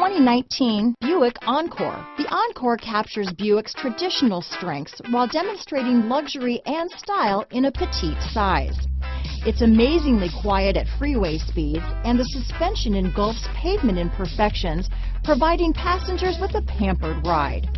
2019 Buick Encore. The Encore captures Buick's traditional strengths while demonstrating luxury and style in a petite size. It's amazingly quiet at freeway speeds, and the suspension engulfs pavement imperfections, providing passengers with a pampered ride.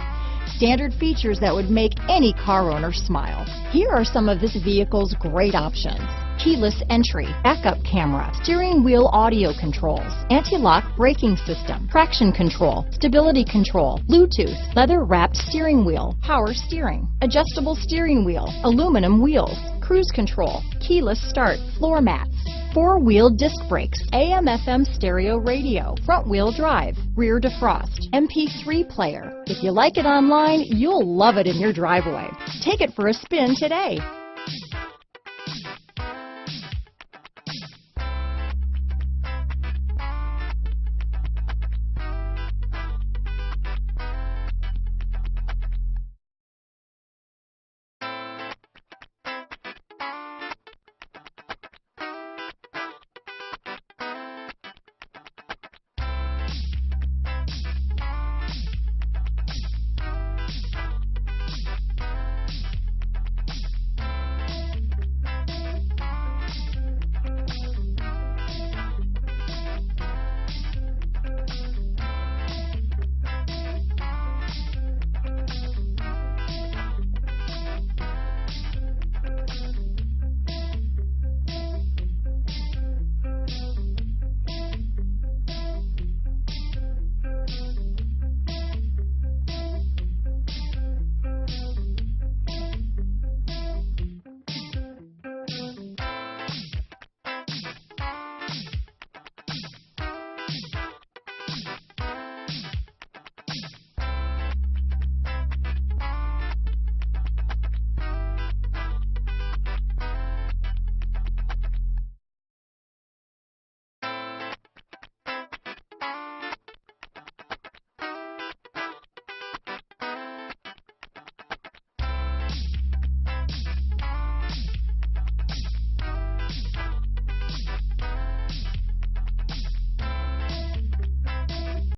Standard features that would make any car owner smile. Here are some of this vehicle's great options: keyless entry, backup camera, steering wheel audio controls, anti-lock braking system, traction control, stability control, Bluetooth, leather-wrapped steering wheel, power steering, adjustable steering wheel, aluminum wheels, cruise control, keyless start, floor mats, four-wheel disc brakes, AM/FM stereo radio, front-wheel drive, rear defrost, MP3 player. If you like it online, you'll love it in your driveway. Take it for a spin today.